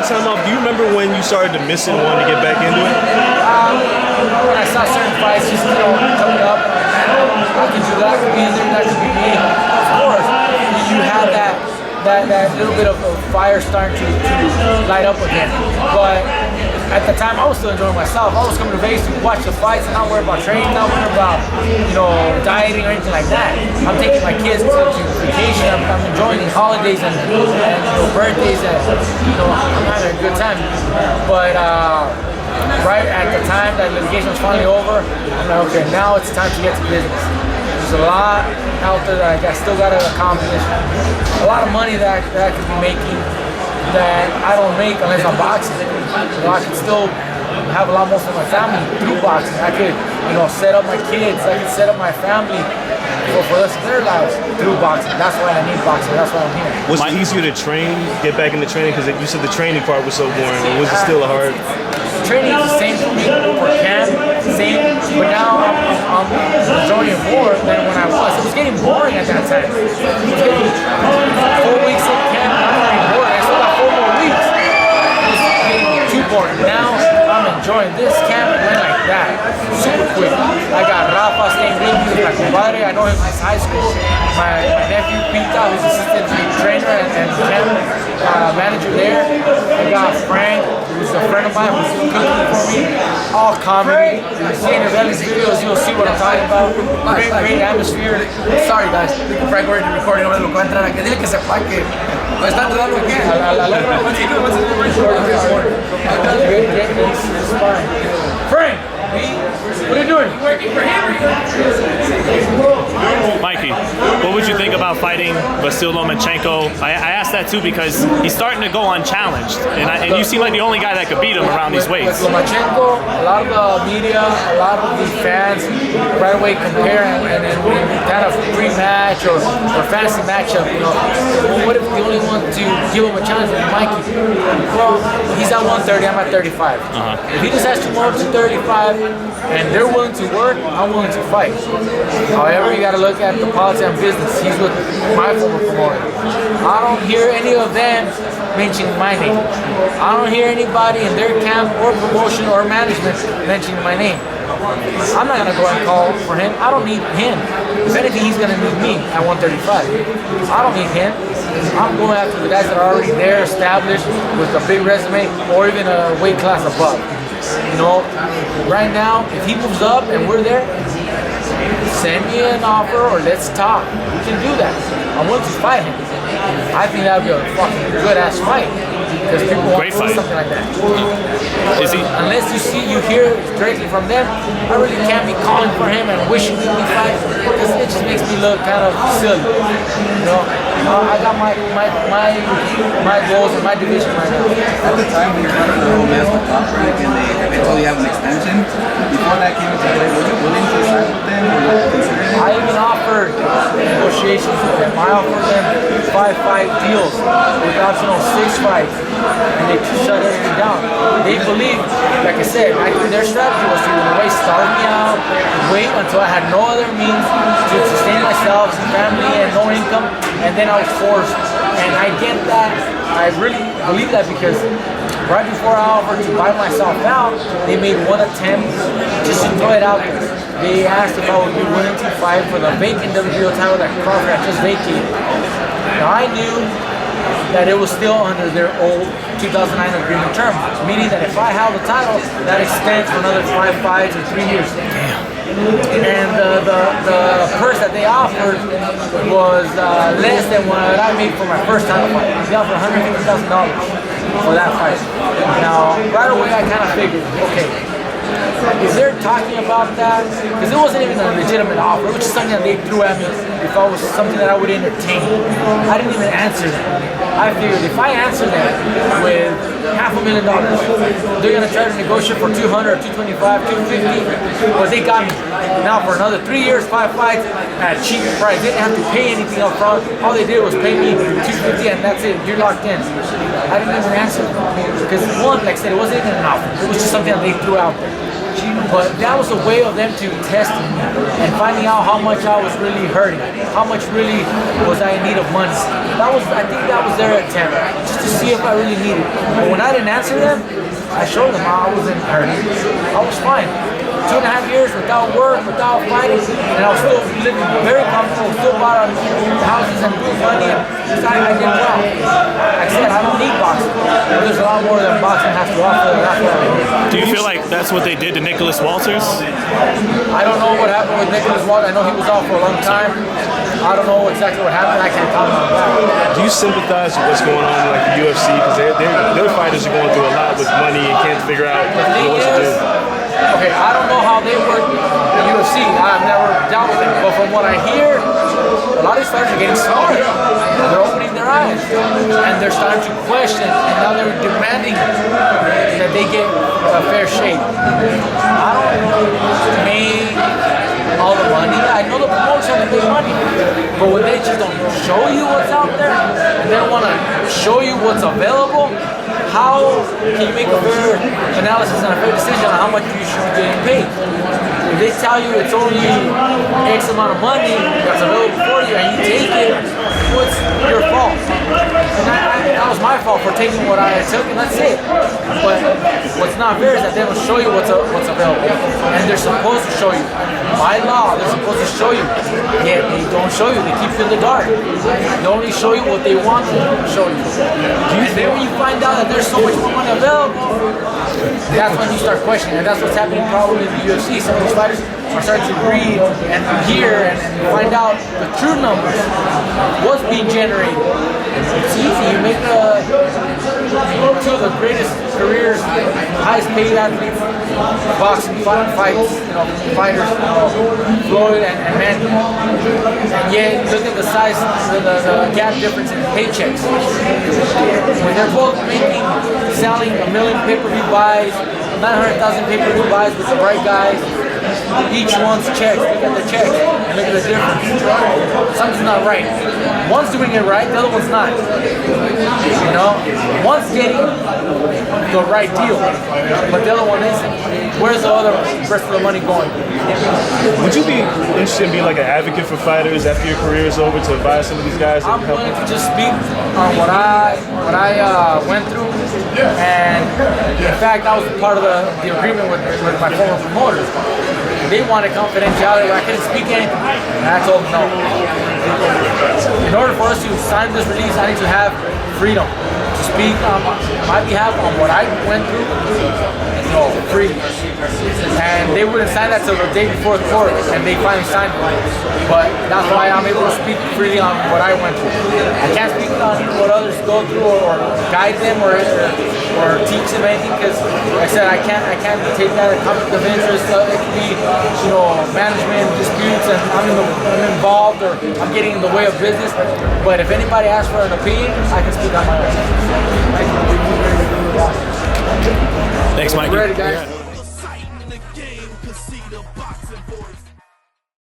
time off, do you remember when you started to miss it and wanted to get back into it? When I saw certain fights just coming up, I could do that, could be in there, that could be me. Of course, you have that little bit of fire starting to light up again. But at the time, I was still enjoying myself. I was coming to Vegas to watch the fights and not worry about training, not worry about dieting or anything like that. I'm taking my kids to vacation. I'm enjoying these holidays and birthdays, and I'm having a good time. But right at the time that litigation was finally over, I'm like, okay, now it's time to get to business. There's a lot out there that I still got to accomplish. A lot of money that I could be making that I don't make unless I'm boxing. I could still have a lot more for my family through boxing. I could, set up my kids. I could set up my family for the rest of their lives through boxing. That's why I need boxing. That's why I'm here. Was it easier to train, get back into training? Because you said the training part was so boring. Was it still hard? Training is the same for me for camp, same, but now I'm enjoying it more than when I was. It was getting boring at that time. It was getting 4 weeks in camp, I'm getting bored. I still got 4 more weeks. It was getting too boring. Now I'm enjoying this camp. Went like that, super quick. I got Rafa staying with me, my compadre. I know him since high school. My nephew Pita, who's assistant trainer and camp manager there. I got Frank, who's a friend of mine, who's cooking for me. All comedy. If you see any of Ellis videos, you'll see what I'm talking about. Great atmosphere. Sorry guys, Frank already recording over the local entrada. Que dile que se apague. No están dudando aquí. Frank, what are you doing? Working for him. Mikey, what would you think about fighting Vasil Lomachenko? I asked that too because he's starting to go unchallenged, and you seem like the only guy that could beat him around these weights. With Lomachenko, a lot of the media, a lot of the fans right away compare and kind of pre-match or fantasy matchup. What if the only one to give him a challenge is Mikey? Well, he's at 130, I'm at 35. If he just has to go up to 35 and they're willing to work, I'm willing to fight. However, you got to look at the politics and business. He's with my former promoter. I don't hear any of them mentioning my name. I don't hear anybody in their camp or promotion or management mentioning my name. I'm not going to go and call for him. I don't need him. If anything, he's going to need me at 135. I don't need him. I'm going after the guys that are already there, established, with a big resume, or even a weight class above. Right now, if he moves up and we're there, send me an offer or let's talk. We can do that. I'm willing to fight him. I think that would be a fucking good-ass fight. Because people want to see something like that. Is he? Unless you hear directly from them, I really can't be calling for him and wishing he would fight because it just makes me look kind of silly. I got my goals in my division right now. At the time when you're trying to go against the top rank and they told you have an extension, before that came into play, were you willing to sign with them or were you considering it? I even offered negotiations with them. I offered them 5-fight deals with optional 6 fights. And they shut everything down. They believe, like I said, their strategy was to in a way starve me out, wait until I had no other means to sustain myself, family, and no income, and then I was forced. And I get that. I really believe that because right before I offered to buy myself out, they made one attempt just to throw it out there. They asked if I would be willing to fight for the vacant WBO title that Crawford had just vacated. Now I knew that it was still under their old 2009 agreement terms, meaning that if I held the title, that extends for another 5 fights or 3 years. And the purse that they offered was less than what I made for my first title fight. They offered $150,000 for that fight. Now, right away, I kind of figured, okay, if they're talking about that, because it wasn't even a legitimate offer, it was just something that they threw at me if I was something that I would entertain. I didn't even answer them. I figured if I answer them with $500,000, they're going to try to negotiate for 200, 225, 250, but they got me. Now for another 3 years, 5 fights at a cheap price. They didn't have to pay anything up front. All they did was pay me $250 and that's it. You're locked in. I didn't even answer them. Because one, like I said, it wasn't even an offer. It was just something that they threw out there. But that was a way of them to test me and finding out how much I was really hurting, how much really was I in need of money. I think that was their attempt, just to see if I really needed it. But when I didn't answer them, I showed them I wasn't hurting. I was fine. 2.5 years without work, without fighting, and I was still living very comfortable, still bought houses and good money, and I did well. Like I said, I don't need boxing. There's a lot more than boxing has to offer, and that's what I did. Do you feel like that's what they did to Nicholas Walters? I don't know what happened with Nicholas Walters. I know he was out for a long time. I don't know exactly what happened. I can't comment on that. Do you sympathize with what's going on in like the UFC? Because their fighters are going through a lot with money and can't figure out what to do. Okay, I don't know how they work in UFC. I've never dealt with it, but from what I hear, a lot of these fighters are getting smart. They're opening their eyes, and they're starting to question, and now they're demanding that they get a fair shake. I don't make all the money. I know the promoters have to make money, but when they just don't show you what's out there, and they don't want to show you what's available, how can you make a fair analysis and a fair decision on how much you should be getting paid? If they tell you it's only X amount of money that's available for you and you take it, what's your fault? And that was my fault for taking what I took, and that's it. But what's not fair is that they don't show you what's available. And they're supposed to show you. By law, they're supposed to show you. Yet they don't show you. They keep you in the dark. They only show you what they want to show you. And then when you find out that there's so much more money available, that's when you start questioning. And that's what's happening probably in the UFC. Some of these fighters are starting to read and hear and find out the true numbers. What's being generated. It's easy. You make two of the greatest careers, highest paid athletes, boxing, fights, fighters, Floyd and Manny. And yet, look at the size, the gap difference in paychecks. When they're both selling 1 million pay-per-view buys, 900,000 pay-per-view buys with the right guys, each one's checks. Look at the checks and look at the difference. Something's not right. One's doing it right, the other one's not. One's getting the right deal, but the other one isn't. Where's the rest of the money going? Would you be interested in being like an advocate for fighters after your career is over to advise some of these guys? I'm willing to just speak on what I went through, and in fact, that was part of the agreement with my former promoters. They wanted confidentiality where I couldn't speak anything, and I told them no. In order for us to sign this release, I need to have freedom to speak on my behalf on what I went through. No, free. And they wouldn't sign that till the day before the court, and they finally signed it. But that's why I'm able to speak freely on what I went through. I can't speak on what others go through or guide them or teach them anything, because like I said, I can't take that as conflict of interest. It could be management disputes, and I'm involved or I'm getting in the way of business. But if anybody asks for an opinion, I can speak on my own. Thanks, Mikey. Ready, guys? Yeah.